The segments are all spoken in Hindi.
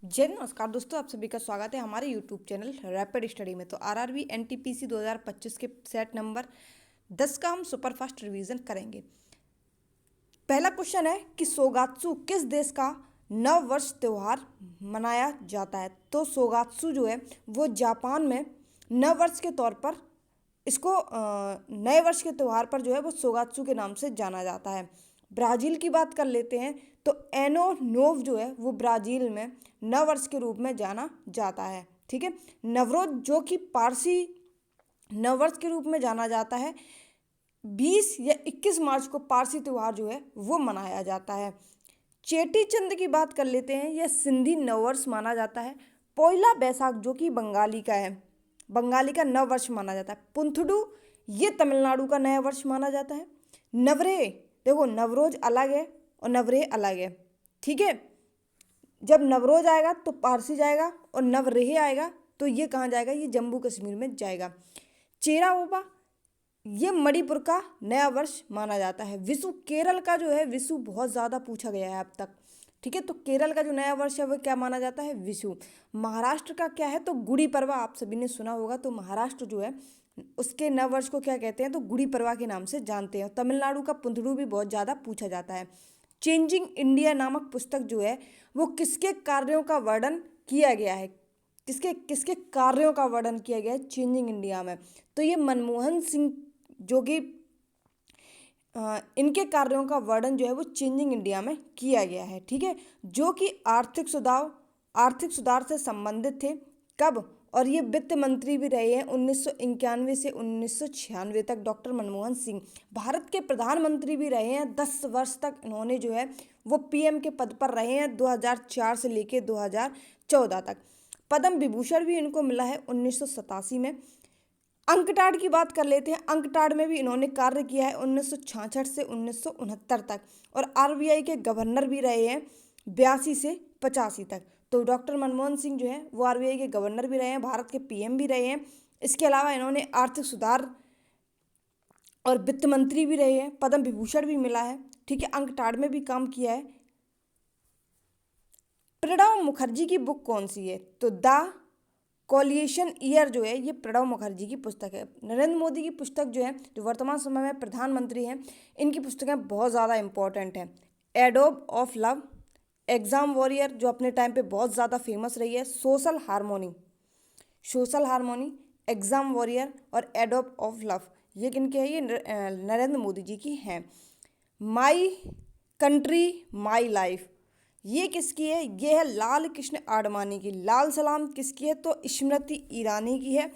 जय नमस्कार दोस्तों, आप सभी का स्वागत है हमारे यूट्यूब चैनल रैपिड स्टडी में। तो आरआरबी एनटीपीसी 2025 के सेट नंबर 10 का हम सुपरफास्ट रिवीजन करेंगे। पहला क्वेश्चन है कि सोगात्सु किस देश का नव वर्ष त्योहार मनाया जाता है। तो सोगात्सु जो है वो जापान में नव वर्ष के तौर पर इसको नए वर्ष के त्यौहार पर जो है वो सोगात्सु के नाम से जाना जाता है। ब्राज़ील की बात कर लेते हैं तो एनो नोव जो है वो ब्राज़ील में नव वर्ष के रूप में जाना जाता है। ठीक है, नवरोज जो कि पारसी नव वर्ष के रूप में जाना जाता है, 20 या 21 मार्च को पारसी त्यौहार जो है वो मनाया जाता है। चेटी चंद की बात कर लेते हैं, यह सिंधी नववर्ष माना जाता है। पोइला बैसाख जो कि बंगाली का है, बंगाली का नव वर्ष माना जाता है। पुंथडू ये तमिलनाडु का नया वर्ष माना जाता है। नवरेह, देखो नवरोज अलग है और नवरेह अलग है। ठीक है, जब नवरोज आएगा तो पारसी जाएगा और नवरेह आएगा तो ये कहाँ जाएगा, ये जम्मू कश्मीर में जाएगा। चेरा ओबा ये मणिपुर का नया वर्ष माना जाता है। विशु केरल का जो है, विशु बहुत ज़्यादा पूछा गया है अब तक। ठीक है, तो केरल का जो नया वर्ष है वो क्या माना जाता है, विशु। महाराष्ट्र का क्या है, तो गुड़ी पड़वा, आप सभी ने सुना होगा। तो महाराष्ट्र जो है उसके नव वर्ष को क्या कहते हैं, तो गुड़ी पड़वा के नाम से जानते हैं। तमिलनाडु का पुंथडू भी बहुत ज़्यादा पूछा जाता है। चेंजिंग इंडिया नामक पुस्तक जो है वो किसके कार्यों का वर्णन किया गया है, किसके किसके कार्यों का वर्णन किया गया है चेंजिंग इंडिया में। तो ये मनमोहन सिंह जो कि इनके कार्यों का वर्णन जो है वो चेंजिंग इंडिया में किया गया है। ठीक है, जो कि आर्थिक सुधार से संबंधित थे। कब, और ये वित्त मंत्री भी रहे हैं 1991 से 1996 तक। डॉक्टर मनमोहन सिंह भारत के प्रधानमंत्री भी रहे हैं 10 वर्ष तक। इन्होंने जो है वो पीएम के पद पर रहे हैं 2004 से लेके 2014 तक। पद्म विभूषण भी इनको मिला है 1987 में। अंकटाड की बात कर लेते हैं, अंकटाड में भी इन्होंने कार्य किया है 1966 से 1969 तक। और आरबीआई के गवर्नर भी रहे हैं 82 से 85 तक। तो डॉक्टर मनमोहन सिंह जो है वो आरबीआई के गवर्नर भी रहे हैं, भारत के पीएम भी रहे हैं। इसके अलावा इन्होंने आर्थिक सुधार और वित्त मंत्री भी रहे हैं, पद्म विभूषण भी मिला है। ठीक है, अंकटाड में भी काम किया है। प्रणब मुखर्जी की बुक कौन सी है, तो द कॉलिएशन ईयर जो है ये प्रणब मुखर्जी की पुस्तक है। नरेंद्र मोदी की पुस्तक जो है, जो वर्तमान समय में प्रधानमंत्री हैं, इनकी पुस्तकें बहुत ज़्यादा इंपॉर्टेंट हैं। Adobe of love, exam warrior जो अपने टाइम पे बहुत ज़्यादा फेमस रही है। सोशल हारमोनी, एग्जाम वॉरियर और एडोब ऑफ लव, ये किनके हैं, ये नरेंद्र मोदी जी की हैं। माई कंट्री माई लाइफ ये किसकी है, ये है लाल कृष्ण आडवाणी की। लाल सलाम किसकी है, तो स्मृति ईरानी की है।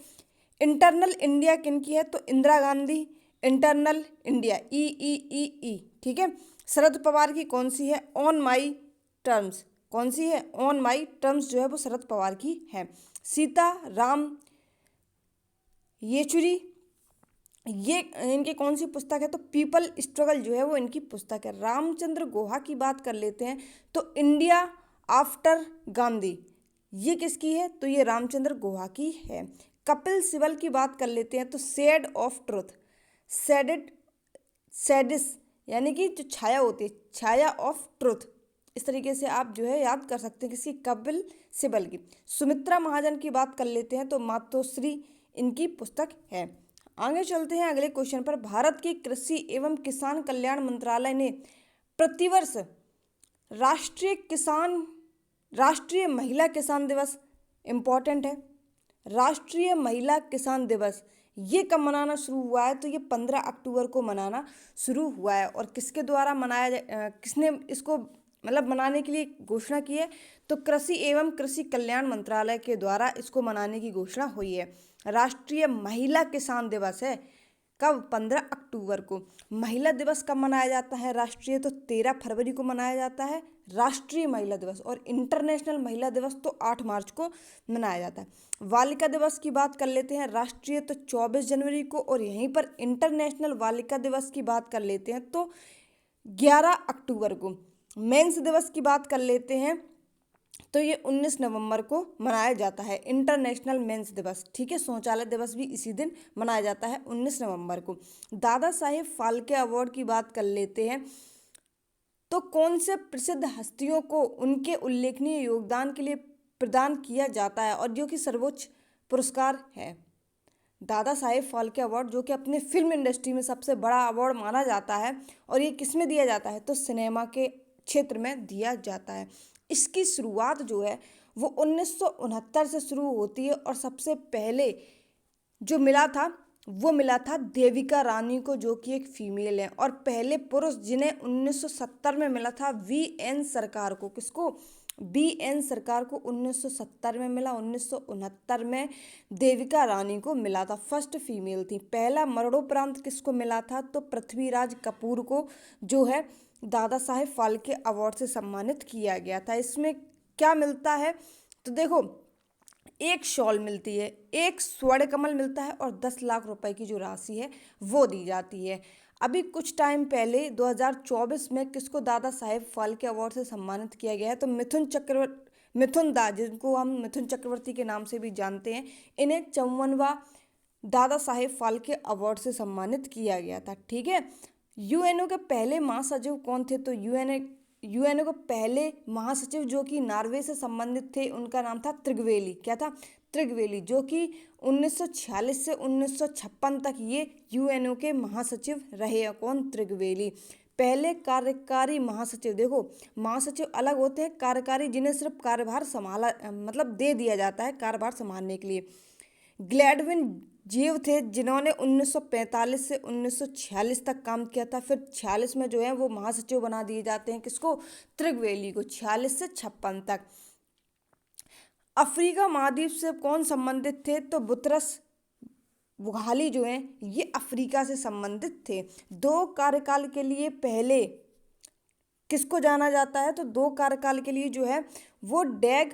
इंटरनल इंडिया किनकी है, तो इंदिरा गांधी। इंटरनल इंडिया ई। ठीक है, शरद पवार की कौन सी है, ऑन माई टर्म्स। कौन सी है, ऑन माई टर्म्स जो है वो शरद पवार की है। सीता राम येचुरी ये इनकी कौन सी पुस्तक है, तो पीपल स्ट्रगल जो है वो इनकी पुस्तक है। रामचंद्र गुहा की बात कर लेते हैं, तो इंडिया आफ्टर गांधी ये किसकी है, तो ये रामचंद्र गुहा की है। कपिल सिब्बल की बात कर लेते हैं, तो शेड ऑफ ट्रुथ, सैडिस यानी कि जो छाया होती है, छाया ऑफ ट्रुथ, इस तरीके से आप जो है याद कर सकते हैं किसकी, कपिल सिब्बल की। सुमित्रा महाजन की बात कर लेते हैं, तो मातोश्री इनकी पुस्तक है। आगे चलते हैं अगले क्वेश्चन पर। भारत के कृषि एवं किसान कल्याण मंत्रालय ने प्रतिवर्ष राष्ट्रीय महिला किसान दिवस, इम्पॉर्टेंट है, राष्ट्रीय महिला किसान दिवस ये कब मनाना शुरू हुआ है, तो ये 15 अक्टूबर को मनाना शुरू हुआ है। और किसके द्वारा किसने इसको मतलब मनाने के लिए घोषणा की है, तो कृषि एवं कृषि कल्याण मंत्रालय के द्वारा इसको मनाने की घोषणा हुई है। राष्ट्रीय महिला किसान दिवस है, कब, 15 अक्टूबर को। महिला दिवस कब मनाया जाता है राष्ट्रीय, तो 13 फरवरी को मनाया जाता है राष्ट्रीय महिला दिवस। और इंटरनेशनल महिला दिवस तो 8 मार्च को मनाया जाता है। बालिका दिवस की बात कर लेते हैं, राष्ट्रीय तो 24 जनवरी को, और यहीं पर इंटरनेशनल बालिका दिवस की बात कर लेते हैं तो 11 अक्टूबर को। मेंस दिवस की बात कर लेते हैं तो ये 19 नवंबर को मनाया जाता है, इंटरनेशनल मेंस दिवस। ठीक है, शौचालय दिवस भी इसी दिन मनाया जाता है 19 नवंबर को। दादा साहेब फाल्के अवार्ड की बात कर लेते हैं, तो कौन से प्रसिद्ध हस्तियों को उनके उल्लेखनीय योगदान के लिए प्रदान किया जाता है और जो कि सर्वोच्च पुरस्कार है। दादा साहेब फाल्के अवार्ड जो कि अपने फिल्म इंडस्ट्री में सबसे बड़ा अवार्ड माना जाता है, और ये किस में दिया जाता है, तो सिनेमा के क्षेत्र में दिया जाता है। इसकी शुरुआत जो है वो 1969 से शुरू होती है, और सबसे पहले जो मिला था वो मिला था देविका रानी को, जो कि एक फीमेल है, और पहले पुरुष जिन्हें 1970 में मिला था वी.एन. सरकार को। किसको? वी.एन. सरकार को 1970 में मिला। 1969 में देविका रानी को मिला था, फर्स्ट फीमेल थी। पहला मरणोपरांत किसको मिला था, तो पृथ्वीराज कपूर को जो है दादा साहेब फाल्के अवार्ड से सम्मानित किया गया था। इसमें क्या मिलता है, तो देखो एक शॉल मिलती है, एक स्वर्ण कमल मिलता है, और 10 लाख रुपए की जो राशि है वो दी जाती है। अभी कुछ टाइम पहले 2024 में किसको दादा साहेब फाल्के अवार्ड से सम्मानित किया गया है, तो मिथुन दास, जिनको हम मिथुन चक्रवर्ती के नाम से भी जानते हैं, इन्हें 54वां दादा साहेब फाल्के अवार्ड से सम्मानित किया गया था। ठीक है। यूएनओ के पहले महासचिव कौन थे, तो यूएनओ के पहले महासचिव जो कि नॉर्वे से संबंधित थे, उनका नाम था त्रिगवेली। क्या था? त्रिगवेली, जो कि 1946 से 1956 तक ये यूएनओ के महासचिव रहे। कौन? त्रिगवेली। पहले कार्यकारी महासचिव, देखो महासचिव अलग होते हैं, कार्यकारी जिन्हें सिर्फ कार्यभार संभाला मतलब दे दिया जाता है कार्यभार संभालने के लिए। ग्लैडविन जीव थे, जिन्होंने 1945 से 1946 तक काम किया था। फिर 46 में जो है वो महासचिव बना दिए जाते हैं, किसको? त्रिगवेली को, 46 से 56 तक। अफ्रीका महाद्वीप से कौन संबंधित थे, तो बुतरस बुघाली जो हैं ये अफ्रीका से संबंधित थे। 2 कार्यकाल के लिए पहले किसको जाना जाता है, तो 2 कार्यकाल के लिए जो है वो डैग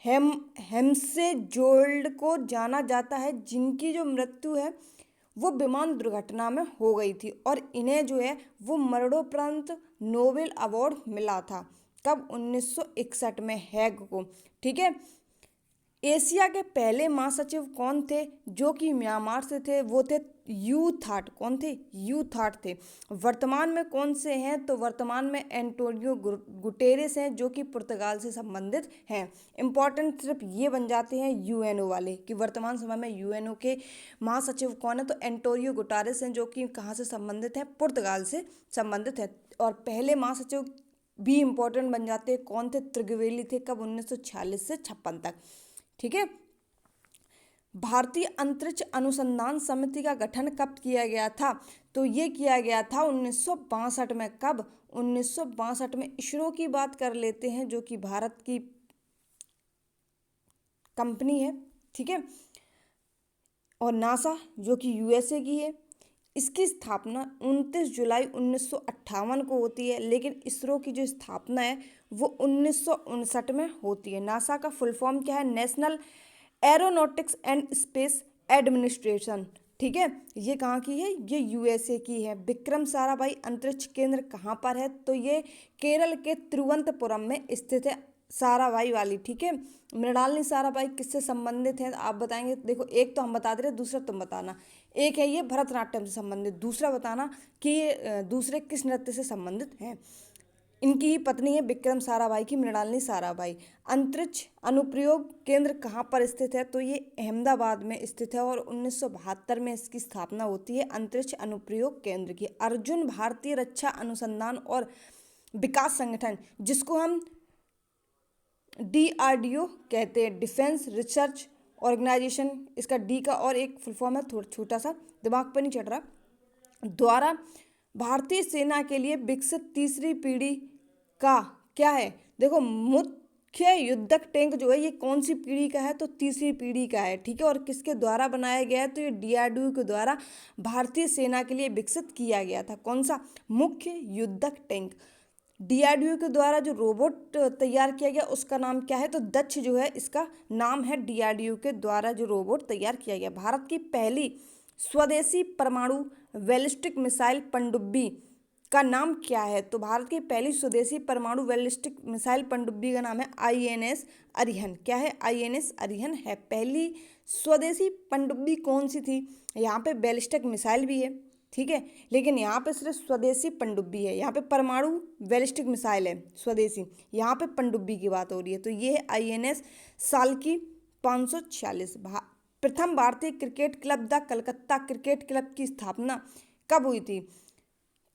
हेम्सेजोल्ड को जाना जाता है, जिनकी जो मृत्यु है वो विमान दुर्घटना में हो गई थी, और इन्हें जो है वो मरणोपरांत नोबेल अवार्ड मिला था। कब? 1961 में हैग को। ठीक है। एशिया के पहले महासचिव कौन थे, जो कि म्यांमार से थे, वो थे यू थाट। कौन थे? यू थाट थे। वर्तमान में कौन से हैं, तो वर्तमान में एंटोनियो गुटेरेस हैं, जो कि पुर्तगाल से संबंधित हैं। इंपॉर्टेंट सिर्फ ये बन जाते हैं यूएनओ वाले कि वर्तमान समय में यूएनओ के महासचिव कौन है, तो एंटोनियो गुटेरेस हैं, जो कि कहाँ से संबंधित है, पुर्तगाल से संबंधित है। और पहले महासचिव भी इंपॉर्टेंट बन जाते हैं, कौन थे? त्रिगवेली थे। कब? 1946 से 56 तक। ठीक है। भारतीय अंतरिक्ष अनुसंधान समिति का गठन कब किया गया था, तो ये किया गया था 1962 में। कब? 1962 में। इसरो की बात कर लेते हैं, जो कि भारत की कंपनी है। ठीक है। और नासा जो कि यूएसए की है, इसकी स्थापना 29 जुलाई 1958 को होती है, लेकिन इसरो की जो स्थापना है वो 1959 में होती है। नासा का फुल फॉर्म क्या है? National aeronautics and space administration. ठीक है। ये कहाँ की है? ये यूएसए की है। विक्रम साराभाई अंतरिक्ष केंद्र कहाँ पर है, तो ये केरल के तिरुवनंतपुरम में स्थित है, साराभाई वाली। ठीक है। मृणालिनी साराभाई किससे संबंधित है, आप बताएंगे। देखो एक तो हम बता दे रहे, दूसरा तुम बताना। एक है ये भरतनाट्यम से संबंधित, दूसरा बताना कि ये दूसरे किस नृत्य से संबंधित हैं। इनकी ही पत्नी है विक्रम साराभाई की, मृणालिनी साराभाई। अंतरिक्ष अनुप्रयोग केंद्र कहाँ पर स्थित है, तो ये अहमदाबाद में स्थित है, और 1972 में इसकी स्थापना होती है अंतरिक्ष अनुप्रयोग केंद्र की। अर्जुन भारतीय रक्षा अनुसंधान और विकास संगठन, जिसको हम DRDO कहते हैं, डिफेंस रिसर्च ऑर्गेनाइजेशन, इसका डी का और एक फुल फॉर्म है, थोड़ा छोटा सा दिमाग पर नहीं चढ़ रहा, द्वारा भारतीय सेना के लिए विकसित तीसरी पीढ़ी का क्या है। देखो मुख्य युद्धक टैंक जो है ये कौन सी पीढ़ी का है, तो तीसरी पीढ़ी का है। ठीक है। और किसके द्वारा बनाया गया है, तो ये DRDO के द्वारा भारतीय सेना के लिए विकसित किया गया था। कौन सा? मुख्य युद्धक टैंक। DRDO के द्वारा जो रोबोट तैयार किया गया उसका नाम क्या है, तो दक्ष जो है इसका नाम है। DRDO के द्वारा जो रोबोट तैयार किया गया। भारत की पहली स्वदेशी परमाणु बैलिस्टिक मिसाइल पनडुब्बी का नाम क्या है, तो भारत की पहली स्वदेशी परमाणु बैलिस्टिक मिसाइल पनडुब्बी का नाम है INS अरिहंत। क्या है? INS अरिहंत है। पहली स्वदेशी पनडुब्बी कौन सी थी, यहाँ पे बैलिस्टिक मिसाइल भी है। ठीक है। लेकिन यहाँ पे सिर्फ स्वदेशी पनडुब्बी है, यहाँ पे परमाणु बैलिस्टिक मिसाइल है स्वदेशी, यहाँ पे पनडुब्बी की बात हो रही है। तो ये है INS साल की 546। प्रथम भारतीय cricket club the Calcutta cricket club की स्थापना कब हुई थी?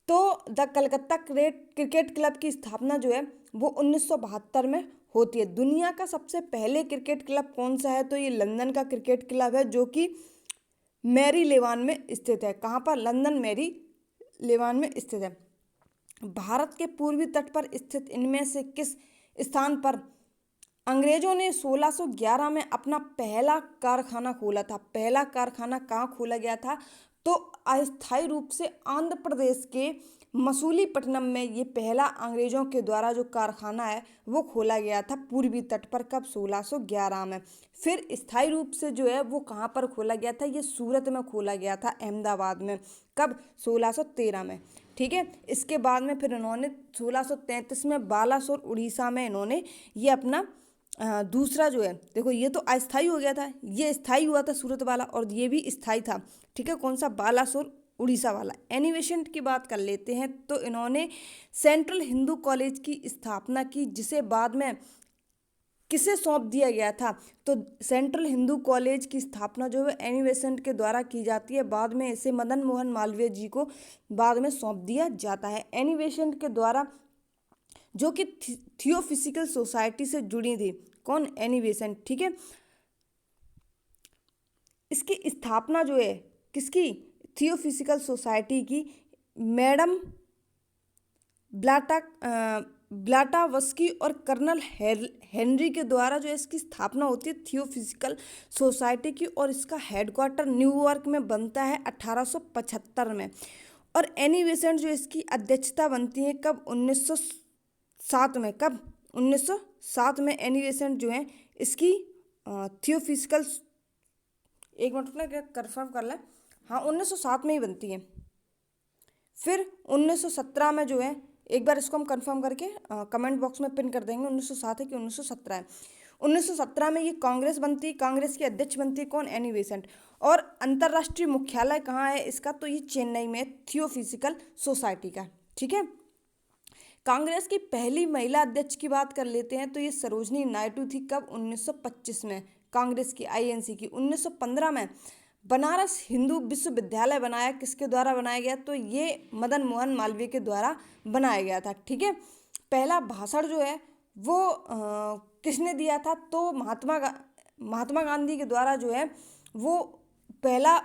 तो द कलकत्ता क्रिकेट क्लब की स्थापना जो है वो 1972 में होती है। दुनिया का सबसे पहले क्रिकेट क्लब कौन सा है? तो ये लंदन का क्रिकेट क्लब है, जो कि मैरी लेवान में स्थित है। कहाँ पर? लंदन मैरी लेवान में स्थित है। भारत के पूर्वी तट पर स्थित इनमें से किस स्थान पर अंग्रेजों ने 1611 में अपना पहला कारखाना खोला था? पहला कारखाना कहाँ खोला गया था? तो अस्थायी रूप से आंध्र प्रदेश के मसूलीपट्टनम में ये पहला अंग्रेजों के द्वारा जो कारखाना है वो खोला गया था पूर्वी तट पर। कब? 1611 में। फिर स्थायी रूप से जो है वो कहाँ पर खोला गया था? ये सूरत में खोला गया था, अहमदाबाद में। कब? 1613 में। ठीक है। इसके बाद में फिर इन्होंने 1633 में बालासोर उड़ीसा में इन्होंने ये अपना दूसरा जो है, देखो ये तो अस्थायी हो गया था, ये स्थायी हुआ था सूरत वाला, और ये भी स्थायी था। ठीक है। कौन सा? बालासोर उड़ीसा वाला। एनिवेशंट की बात कर लेते हैं तो इन्होंने सेंट्रल हिंदू कॉलेज की स्थापना की, जिसे बाद में किसे सौंप दिया गया था? तो सेंट्रल हिंदू कॉलेज की स्थापना जो है एनिवेशंट के द्वारा की जाती है, बाद में इसे मदन मोहन मालवीय जी को बाद में सौंप दिया जाता है। एनिवेशंट के द्वारा जो कि थियोफिजिकल सोसाइटी से जुड़ी थी। कौन? एनिवेशंट। ठीक है। इसकी स्थापना जो है किसकी? थियोफिजिकल सोसाइटी की मैडम ब्लाटावस्की और कर्नल हेनरी के द्वारा जो है इसकी स्थापना होती है थियोफिजिकल सोसाइटी की, और इसका हेडक्वार्टर न्यूयॉर्क में बनता है 1875 में। और एनिवेशंट जो इसकी अध्यक्षता बनती है कब? 1907 में। कब? 1907 में एनिवेशंट जो है इसकी थियोफिजिकल, एक मिनट ना क्या कन्फर्म कर लें, हाँ 1907 में ही बनती है। फिर 1917 में जो है, एक बार इसको हम कंफर्म करके कमेंट बॉक्स में पिन कर देंगे 1907 है कि 1917 है। 1917 में ये कांग्रेस बनती है, कांग्रेस की अध्यक्ष बनती है कौन? एनिवेशंट। और अंतर्राष्ट्रीय मुख्यालय कहाँ है इसका? तो ये चेन्नई में, थियोफिजिकल सोसाइटी का। ठीक है। कांग्रेस की पहली महिला अध्यक्ष की बात कर लेते हैं तो ये सरोजनी नायडू थी। कब? 1925 में। कांग्रेस की INC की। 1915 में बनारस हिंदू विश्वविद्यालय बनाया, किसके द्वारा बनाया गया? तो ये मदन मोहन मालवीय के द्वारा बनाया गया था। ठीक है। पहला भाषण जो है वो किसने दिया था? तो महात्मा गांधी के द्वारा जो है वो पहला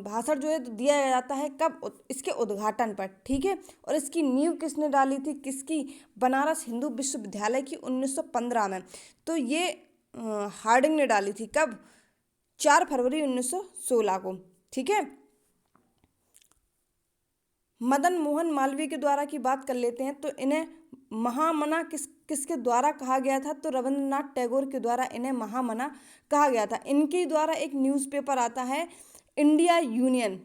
भाषण जो है तो दिया जाता है। कब? इसके उद्घाटन पर। ठीक है। और इसकी नींव किसने डाली थी? किसकी? बनारस हिंदू विश्वविद्यालय की 1915 में। तो ये हार्डिंग ने डाली थी। कब? 4 फरवरी 1916 को। ठीक है। मदन मोहन मालवीय के द्वारा की बात कर लेते हैं तो इन्हें महामना किसके द्वारा कहा गया था? तो रविंद्रनाथ टैगोर के द्वारा इन्हें महामना कहा गया था। इनके द्वारा एक न्यूज़पेपर आता है इंडिया यूनियन।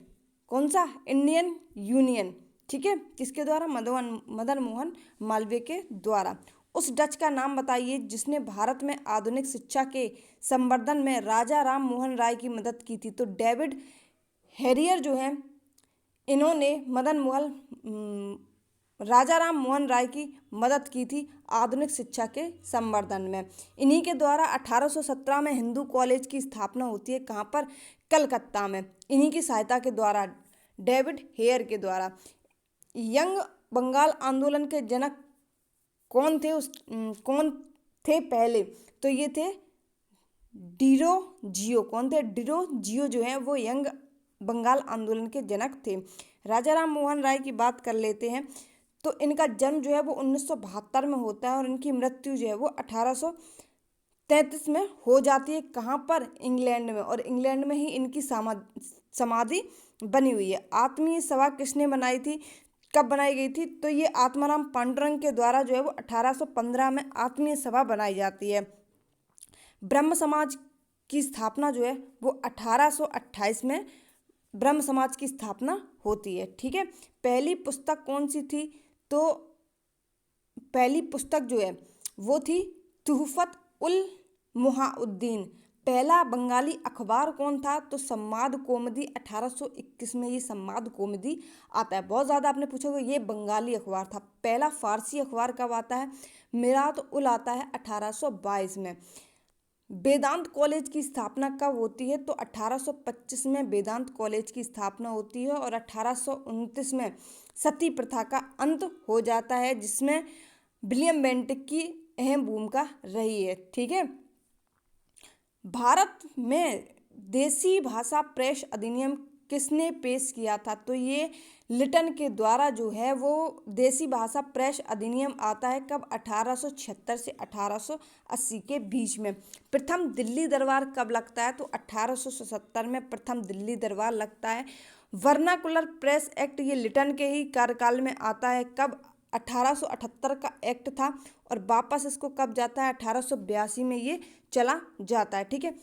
कौन सा? Indian union. ठीक है। किसके द्वारा? मदन मोहन मालवीय के द्वारा। उस डच का नाम बताइए जिसने भारत में आधुनिक शिक्षा के संवर्धन में राजा राम मोहन राय की मदद की थी। तो डेविड हैरियर जो है इन्होंने राजा राम मोहन राय की मदद की थी आधुनिक शिक्षा के संवर्धन में। इन्हीं के द्वारा 1817 में हिंदू कॉलेज की स्थापना होती है। कहाँ पर? कलकत्ता में। इन्हीं की सहायता के द्वारा, डेविड हेयर के द्वारा। यंग बंगाल आंदोलन के जनक कौन थे पहले? तो ये थे डिरोजियो। कौन थे? डिरोजियो जो है वो यंग बंगाल आंदोलन के जनक थे। राजा राम मोहन राय की बात कर लेते हैं तो इनका जन्म जो है वो 1972 में होता है, और इनकी मृत्यु जो है वो 1833 में हो जाती है। कहाँ पर? इंग्लैंड में। और इंग्लैंड में ही इनकी समाधि बनी हुई है। आत्मीय सभा किसने बनाई थी? कब बनाई गई थी? तो ये आत्माराम पांडुरंग के द्वारा जो है वो 1815 में आत्मीय सभा बनाई जाती है। ब्रह्म समाज की स्थापना जो है वो 1828 में ब्रह्म समाज की स्थापना होती है। ठीक है। पहली पुस्तक कौन सी थी? तो पहली पुस्तक जो है वो थी तुहफत उल मुहाउद्दीन। पहला बंगाली अखबार कौन था? तो संवाद कौमुदी 1821 में ये संवाद कौमुदी आता है। बहुत ज़्यादा आपने पूछा ये बंगाली अखबार था। पहला फारसी अखबार कब आता है? मिरात उल आता है 1822 में। वेदांत कॉलेज की स्थापना कब होती है? तो 1825 में वेदांत कॉलेज की स्थापना होती है और 1829 में सती प्रथा का अंत हो जाता है, जिसमें विलियम बेंटिक की अहम भूमिका रही है। ठीक है। भारत में देसी भाषा प्रेस अधिनियम किसने पेश किया था? तो ये लिटन के द्वारा जो है वो देसी भाषा प्रेस अधिनियम आता है। कब? 1876 से 1880 के बीच में। प्रथम दिल्ली दरबार कब लगता है? तो 1877 में प्रथम दिल्ली दरबार लगता है। वर्नाकुलर प्रेस एक्ट ये लिटन के ही कार्यकाल में आता है। कब? 1878 का एक्ट था और वापस इसको कब जाता है? 1882 में ये चला जाता है। ठीक है।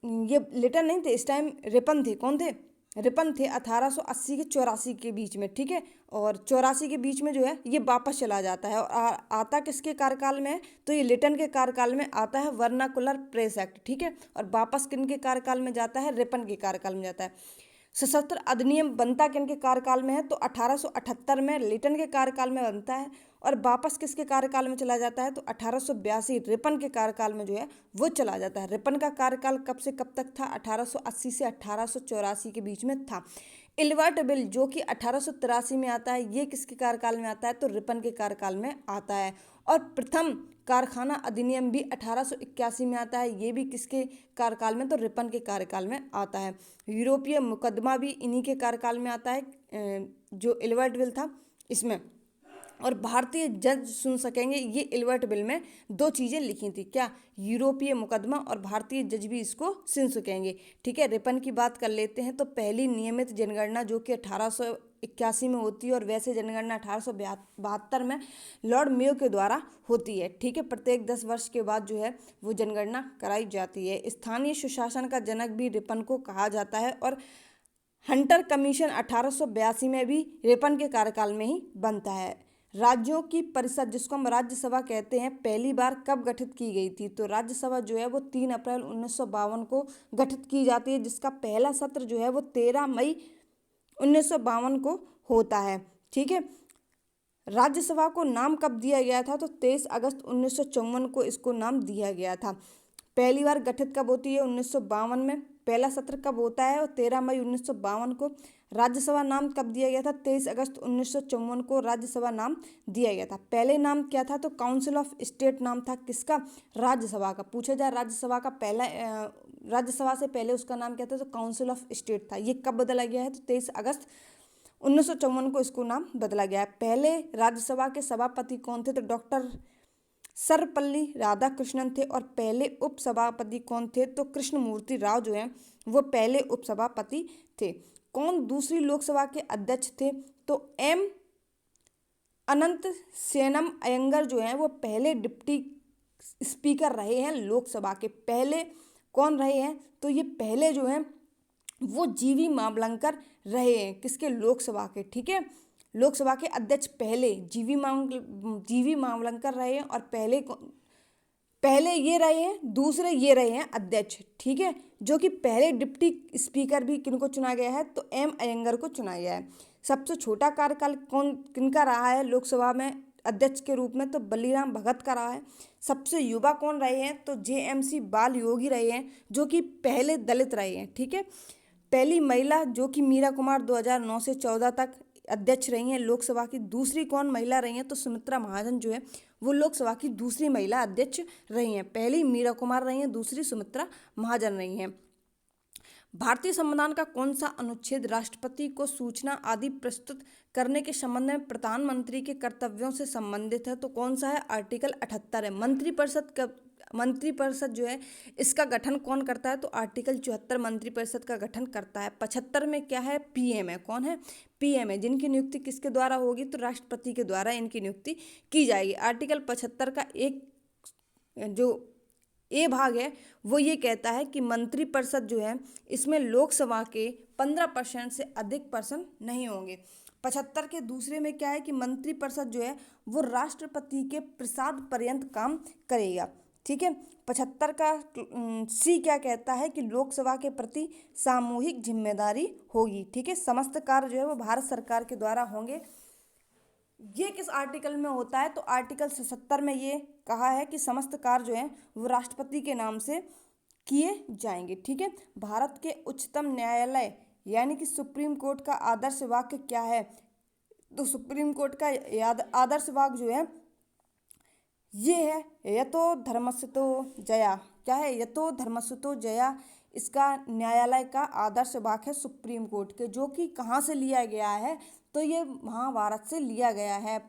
ये लिटन नहीं थे इस टाइम, रिपन थे। कौन थे? रिपन थे 1880 के 84 के बीच में। ठीक है। और 84 के बीच में जो है ये वापस चला जाता है। और आता किसके कार्यकाल में है? तो ये लिटन के कार्यकाल में आता है वर्नाकुलर प्रेस एक्ट। ठीक है। और वापस किन के कार्यकाल में जाता है? रिपन के कार्यकाल में जाता है। सशस्त्र अधिनियम बनता किन के कार्यकाल में है? तो 1878 में लिटन के कार्यकाल में बनता है और वापस किसके कार्यकाल में चला जाता है? तो 1882 रिपन के कार्यकाल में जो है वो चला जाता है। रिपन का कार्यकाल कब से कब तक था? 1880 से 1884 के बीच में था। इल्बर्ट बिल जो कि 1883 में आता है, ये किसके कार्यकाल में आता है? तो रिपन के कार्यकाल में आता है। और प्रथम कारखाना अधिनियम भी 1881 में आता है, ये भी किसके कार्यकाल में? तो रिपन के कार्यकाल में आता है। यूरोपीय मुकदमा भी इन्हीं के कार्यकाल में आता है, जो इल्बर्ट बिल था इसमें। और भारतीय जज सुन सकेंगे, ये इल्बर्ट बिल में दो चीज़ें लिखी थी। क्या? यूरोपीय मुकदमा और भारतीय जज भी इसको सुन सकेंगे। ठीक है। रिपन की बात कर लेते हैं। तो पहली नियमित जनगणना जो कि 1881 में होती है और वैसे जनगणना 1872 में लॉर्ड मेयो के द्वारा होती है। ठीक है। प्रत्येक 10 वर्ष के बाद जो है वो जनगणना कराई जाती है। स्थानीय सुशासन का जनक भी रिपन को कहा जाता है और हंटर कमीशन 1882 में भी रिपन के कार्यकाल में ही बनता है। राज्यों की परिषद जिसको हम राज्यसभा कहते हैं, पहली बार कब गठित की गई थी? तो राज्यसभा जो है वो 3 अप्रैल 1952 को गठित की जाती है, जिसका पहला सत्र जो है वो 13 मई 1952 को होता है। ठीक है। राज्यसभा को नाम कब दिया गया था? तो 23 अगस्त 1954 को इसको नाम दिया गया था। पहली बार गठित कब होती है? 1952 में। पहला सत्र कब होता है? और 13 मई 1952 को। राज्यसभा नाम कब दिया गया था? 23 अगस्त 1954 को राज्यसभा नाम दिया गया था। पहले नाम क्या था? तो काउंसिल ऑफ स्टेट नाम था। किसका? राज्यसभा का। पूछा जाए राज्यसभा का पहला राज्यसभा से पहले उसका नाम क्या था? तो काउंसिल ऑफ स्टेट था। ये कब बदला गया है? तो 23 अगस्त 1954 को इसको नाम बदला गया है। पहले राज्यसभा के सभापति कौन थे? तो डॉक्टर सर्वपल्ली राधाकृष्णन थे। और पहले उपसभापति कौन थे? तो कृष्णमूर्ति राव जो हैं वो पहले उपसभापति थे। कौन दूसरी लोकसभा के अध्यक्ष थे? तो एम अनंत सेनम अयंगर जो हैं वो पहले डिप्टी स्पीकर रहे हैं लोकसभा के। पहले कौन रहे हैं? तो ये पहले जो हैं वो जीवी मावलंकर रहे हैं। किसके? लोकसभा के। ठीक है। लोकसभा के अध्यक्ष पहले जीवी मावलंकर रहे हैं और पहले ये रहे हैं, दूसरे ये रहे हैं अध्यक्ष। ठीक है। जो कि पहले डिप्टी स्पीकर भी किनको चुना गया है? तो एम अयंगर को चुना गया है। सबसे छोटा कार्यकाल किनका रहा है लोकसभा में अध्यक्ष के रूप में? तो बलीराम भगत का रहा है। सबसे युवा कौन रहे हैं? तो JMC बाल योगी रहे हैं, जो कि पहले दलित रहे हैं। ठीक है। पहली महिला जो कि मीरा कुमार 2009 से 14 तक अध्यक्ष रही हैं लोकसभा की। दूसरी कौन महिला रही हैं? तो सुमित्रा महाजन जो है वो लोकसभा की दूसरी महिला अध्यक्ष रही हैं। पहली मीरा कुमार रही हैं, दूसरी सुमित्रा महाजन रही हैं। भारतीय संविधान का कौन सा अनुच्छेद राष्ट्रपति को सूचना आदि प्रस्तुत करने के संबंध में प्रधानमंत्री के कर्तव्यों से संबंधित है? तो कौन सा है? आर्टिकल 78 है। मंत्रिपरिषद जो है इसका गठन कौन करता है? तो आर्टिकल 74 मंत्रिपरिषद का गठन करता है। 75 में क्या है? PM है। कौन है? PM है, जिनकी नियुक्ति किसके द्वारा होगी? तो राष्ट्रपति के द्वारा इनकी नियुक्ति की जाएगी। आर्टिकल 75 का एक जो ए भाग है वो ये कहता है कि मंत्रिपरिषद जो है इसमें लोकसभा के 15% से अधिक पर्सन नहीं होंगे। 75 के दूसरे में क्या है कि मंत्रिपरिषद जो है वो राष्ट्रपति के प्रसाद पर्यंत काम करेगा। ठीक है। 75 का सी क्या कहता है कि लोकसभा के प्रति सामूहिक जिम्मेदारी होगी। ठीक है, समस्त कार्य जो है वो भारत सरकार के द्वारा होंगे। ये किस आर्टिकल में होता है, तो आर्टिकल 77 में ये कहा है कि समस्त कार्य जो है वो राष्ट्रपति के नाम से किए जाएंगे। ठीक है, भारत के उच्चतम न्यायालय यानी कि सुप्रीम कोर्ट का आदर्श वाक्य क्या है, तो सुप्रीम कोर्ट का आदर्श वाक्य जो है ये है यतो धर्मस्वतो जया। क्या है, यतो धर्मस्वतो जया इसका न्यायालय का आदर्श वाक्य है सुप्रीम कोर्ट के, जो कि कहाँ से लिया गया है, तो ये महाभारत से लिया गया है।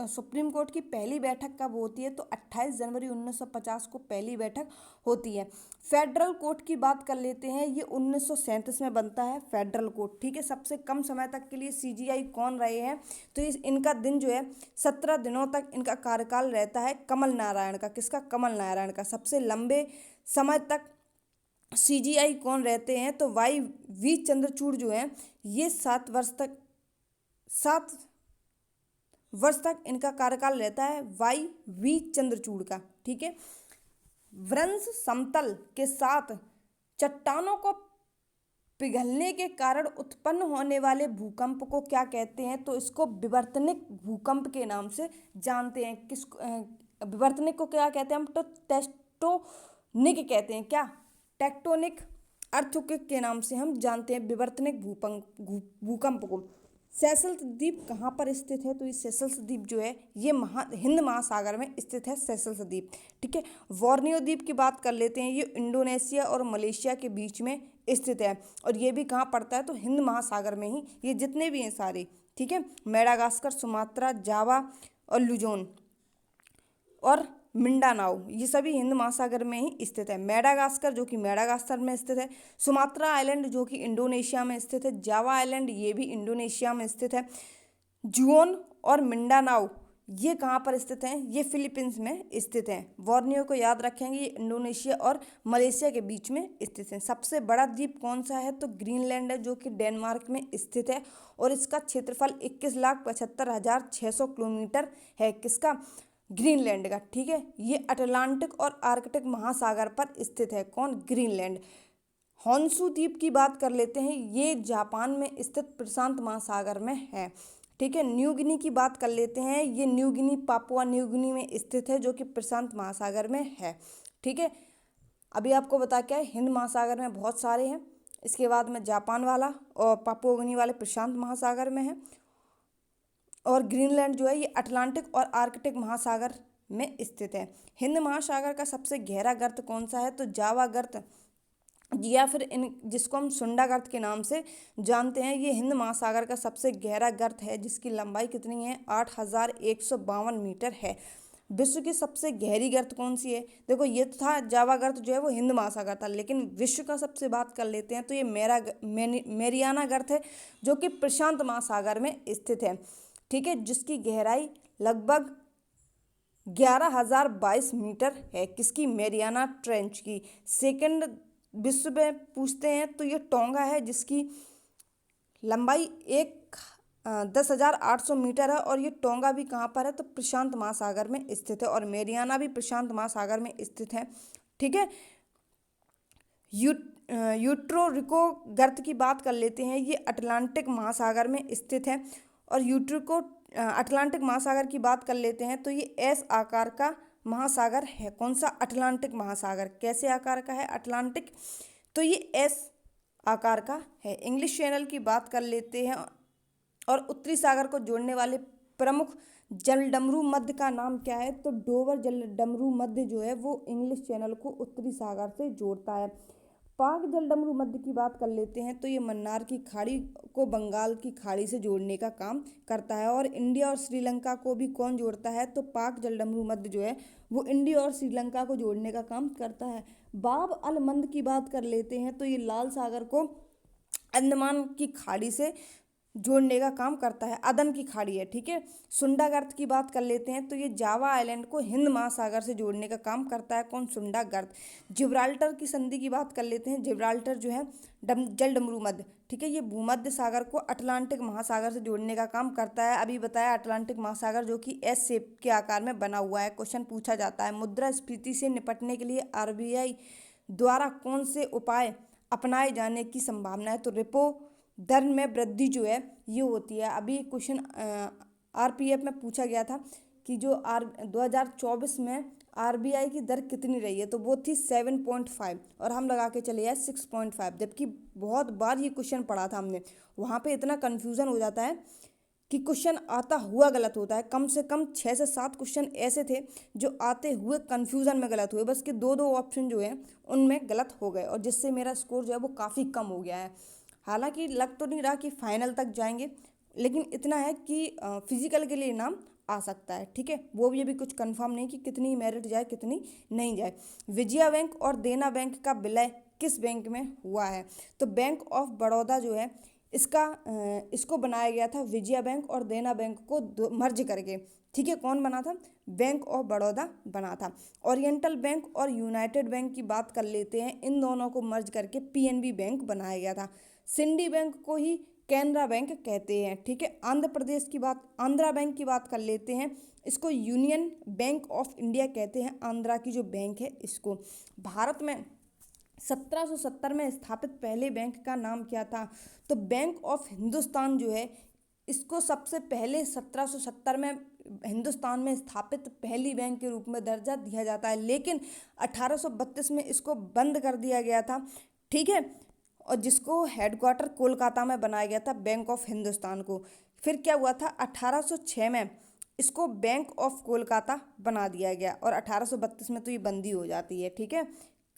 सुप्रीम कोर्ट की पहली बैठक कब होती है, तो 28 जनवरी 1950 को पहली बैठक होती है। फेडरल कोर्ट की बात कर लेते हैं, ये 1937 में बनता है फेडरल कोर्ट। ठीक है, सबसे कम समय तक के लिए सीजीआई कौन रहे हैं, तो इनका दिन जो है 17 दिनों तक इनका कार्यकाल रहता है कमल नारायण का। किसका, कमल नारायण का। सबसे लंबे समय तक सीजीआई कौन रहते हैं, तो वाई वी चंद्रचूड़ जो है ये 7 वर्ष तक इनका कार्यकाल रहता है वाई वी चंद्रचूड़ का। ठीक है, वृंश समतल के साथ चट्टानों को पिघलने के कारण उत्पन्न होने वाले भूकंप को क्या कहते हैं, तो इसको विवर्तनिक भूकंप के नाम से जानते हैं। विवर्तनिक को क्या कहते हैं हम, तो टेक्टोनिक कहते हैं। क्या, टेक्टोनिक अर्थक्वेक के नाम से हम जानते हैं विवर्तनिक भूकंप को। सेशल्स द्वीप कहाँ पर स्थित है, तो ये सेशल्स द्वीप जो है ये हिंद महासागर में स्थित है सेशल्स द्वीप। ठीक है, बोर्नियो द्वीप की बात कर लेते हैं, ये इंडोनेशिया और मलेशिया के बीच में स्थित है, और ये भी कहाँ पड़ता है, तो हिंद महासागर में ही ये जितने भी हैं सारे। ठीक है, मेडागास्कर, सुमात्रा, जावा और लुजोन और मिंडानाओ ये सभी हिंद महासागर में ही स्थित है। मेडागास्कर जो कि मेडागास्कर में स्थित है, सुमात्रा आइलैंड जो कि इंडोनेशिया में स्थित है, जावा आइलैंड ये भी इंडोनेशिया में स्थित है, जुओन और मिंडानाओ ये कहाँ पर स्थित हैं, ये फिलीपींस में स्थित हैं। बोर्नियो को याद रखेंगे, ये इंडोनेशिया और मलेशिया के बीच में स्थित हैं। सबसे बड़ा द्वीप कौन सा है, तो ग्रीनलैंड है जो कि डेनमार्क में स्थित है, और इसका क्षेत्रफल 21,75,600 किलोमीटर है। किसका, ग्रीनलैंड का। ठीक है, ये अटलांटिक और आर्कटिक महासागर पर स्थित है। कौन, ग्रीनलैंड। होन्शु द्वीप की बात कर लेते हैं, ये जापान में स्थित प्रशांत महासागर में है। ठीक है, न्यू गिनी की बात कर लेते हैं, ये New Guinea Papua New Guinea में स्थित है जो कि प्रशांत महासागर में है। ठीक है, अभी आपको बता क्या है, हिंद महासागर में बहुत सारे हैं, इसके बाद में जापान वाला और पापुआ गिनी वाले प्रशांत महासागर में है, और ग्रीनलैंड जो है ये अटलांटिक और आर्कटिक महासागर में स्थित है। हिंद महासागर का सबसे गहरा गर्त कौन सा है, तो जावा गर्त, या फिर जिसको हम सुंडा गर्त के नाम से जानते हैं, ये हिंद महासागर का सबसे गहरा गर्त है, जिसकी लंबाई कितनी है, 8,152 मीटर है। विश्व की सबसे गहरी गर्त कौन सी है, देखो ये तो था जावा गर्त जो है वो हिंद महासागर था, लेकिन विश्व का सबसे बात कर लेते हैं तो ये मेरियाना गर्त है जो कि प्रशांत महासागर में स्थित है। ठीक है, जिसकी गहराई लगभग 11,022 मीटर है। किसकी, मेरियाना ट्रेंच की। सेकंड विश्व में पूछते हैं तो ये टोंगा है, जिसकी लंबाई 10,800 मीटर है, और ये टोंगा भी कहाँ पर है, तो प्रशांत महासागर में स्थित है, और मेरियाना भी प्रशांत महासागर में स्थित है। ठीक है, यूट्रो रिको गर्त की बात कर लेते हैं, ये अटलांटिक महासागर में स्थित है, और यूट्रिको अटलांटिक महासागर की बात कर लेते हैं तो ये एस आकार का महासागर है। कौन सा, अटलांटिक महासागर। कैसे आकार का है अटलांटिक, तो ये एस आकार का है। इंग्लिश चैनल की बात कर लेते हैं, और उत्तरी सागर को जोड़ने वाले प्रमुख जलडमरू मध्य का नाम क्या है, तो डोवर जलडमरू मध्य जो है वो इंग्लिश चैनल को उत्तरी सागर से जोड़ता है। पाक जलडमरू मध्य की बात कर लेते हैं तो ये मन्नार की खाड़ी को बंगाल की खाड़ी से जोड़ने का काम करता है, और इंडिया और श्रीलंका को भी कौन जोड़ता है, तो पाक जलडमरू मध्य जो है वो इंडिया और श्रीलंका को जोड़ने का काम करता है। बाब अल मंद की बात कर लेते हैं तो ये लाल सागर को अंडमान की खाड़ी से जोड़ने का काम करता है। अदन की खाड़ी है, ठीक है। सुंडा गर्त की बात कर लेते हैं तो ये जावा आइलैंड को हिंद महासागर से जोड़ने का काम करता है। कौन? सुंडा गर्त। जिब्राल्टर की संधि की बात कर लेते हैं। जिब्राल्टर जो है जल डमरू मध्य, ठीक है, ये भूमध्य सागर को अटलांटिक महासागर से जोड़ने का काम करता है। अभी बताया अटलांटिक महासागर जो कि एस शेप के आकार में बना हुआ है। क्वेश्चन पूछा जाता है मुद्रास्फीति से निपटने के लिए आरबीआई द्वारा कौन से उपाय अपनाए जाने की संभावना है? तो रेपो दर में वृद्धि जो है ये होती है। अभी क्वेश्चन आरपीएफ में पूछा गया था कि जो 2024 में आरबीआई की दर कितनी रही है, तो वो थी 7.5 और हम लगा के चले आए 6.5। जबकि बहुत बार ये क्वेश्चन पढ़ा था हमने, वहाँ पे इतना कन्फ्यूज़न हो जाता है कि क्वेश्चन आता हुआ गलत होता है। कम से कम 6 से 7 क्वेश्चन ऐसे थे जो आते हुए कन्फ्यूज़न में गलत हुए, बस कि दो ऑप्शन जो है उनमें गलत हो गए, और जिससे मेरा स्कोर जो है वो काफ़ी कम हो गया है। हालांकि लग तो नहीं रहा कि फाइनल तक जाएंगे, लेकिन इतना है कि फिजिकल के लिए इनाम आ सकता है, ठीक है। वो भी अभी कुछ कंफर्म नहीं कि कितनी मेरिट जाए कितनी नहीं जाए। विजया बैंक और देना बैंक का विलय किस बैंक में हुआ है? तो बैंक ऑफ बड़ौदा जो है इसको बनाया गया था विजया बैंक और देना बैंक को मर्ज करके, ठीक है। कौन बना था? बैंक ऑफ बड़ौदा बना था। ओरिएंटल बैंक और यूनाइटेड बैंक की बात कर लेते हैं। इन दोनों को मर्ज करके पीएनबी बैंक बनाया गया था। सिंडी बैंक को ही कैनरा बैंक कहते हैं, ठीक है। आंध्रा बैंक की बात कर लेते हैं। इसको यूनियन बैंक ऑफ इंडिया कहते हैं। आंध्रा की जो बैंक है इसको। भारत में 1770 में स्थापित पहले बैंक का नाम क्या था? तो बैंक ऑफ हिंदुस्तान जो है इसको सबसे पहले 1770 में हिंदुस्तान में स्थापित पहली बैंक के रूप में दर्जा दिया जाता है, लेकिन 1832 में इसको बंद कर दिया गया था, ठीक है। और जिसको हेडक्वार्टर कोलकाता में बनाया गया था बैंक ऑफ हिंदुस्तान को। फिर क्या हुआ था? 1806 में इसको बैंक ऑफ कोलकाता बना दिया गया और 1832 में तो ये बंदी हो जाती है, ठीक है।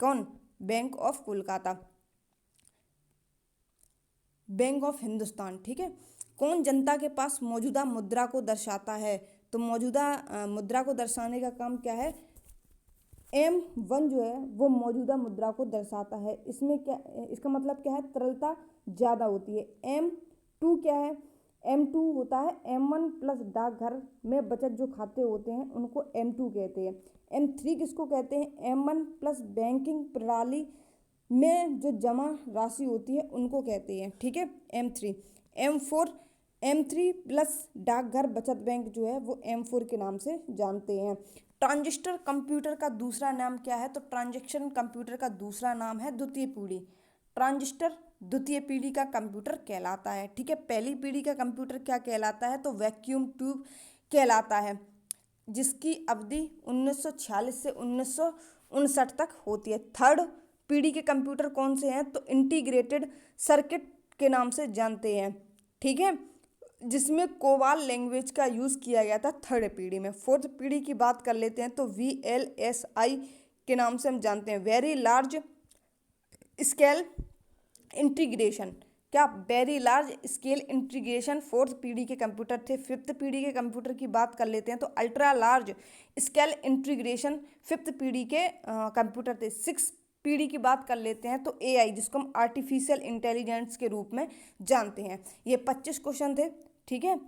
कौन? Bank of Kolkata, bank of Hindustan, ठीक है। कौन जनता के पास मौजूदा मुद्रा को दर्शाता है? तो मौजूदा मुद्रा को दर्शाने का काम क्या है? M1 जो है वो मौजूदा मुद्रा को दर्शाता है। इसमें क्या, इसका मतलब क्या है? तरलता ज़्यादा होती है। M2 क्या है? M2 होता है M1 प्लस डाकघर में बचत जो खाते होते हैं उनको M2 कहते हैं। M3 किसको कहते हैं? M1 प्लस बैंकिंग प्रणाली में जो जमा राशि होती है उनको कहते हैं, ठीक है, M3। M3 प्लस डाकघर बचत बैंक जो है वो M4 के नाम से जानते हैं। ट्रांजिस्टर कंप्यूटर का दूसरा नाम क्या है? तो ट्रांजैक्शन कंप्यूटर का दूसरा नाम है द्वितीय पीढ़ी। ट्रांजिस्टर द्वितीय पीढ़ी का कंप्यूटर कहलाता है, ठीक है। पहली पीढ़ी का कंप्यूटर क्या कहलाता है? तो वैक्यूम ट्यूब कहलाता है, जिसकी अवधि 1946 से 1959 तक होती है। थर्ड पीढ़ी के कंप्यूटर कौन से हैं? तो इंटीग्रेटेड सर्किट के नाम से जानते हैं, ठीक है, जिसमें कोबाल लैंग्वेज का यूज़ किया गया था थर्ड पीढ़ी में। फोर्थ पीढ़ी की बात कर लेते हैं तो VLSI के नाम से हम जानते हैं, वेरी लार्ज स्केल इंटीग्रेशन। क्या? Very large scale integration fourth पीढ़ी के कंप्यूटर थे। फिफ्थ पीढ़ी के कंप्यूटर की बात कर लेते हैं तो ultra large scale integration fifth पीढ़ी के कंप्यूटर थे। सिक्स पीढ़ी की बात कर लेते हैं तो AI, जिसको हम आर्टिफिशियल इंटेलिजेंस के रूप में जानते हैं। ये 25 क्वेश्चन थे, ठीक है।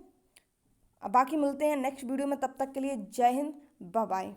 अब बाकी मिलते हैं नेक्स्ट वीडियो में, तब तक के लिए जय हिंद, बाय बाय।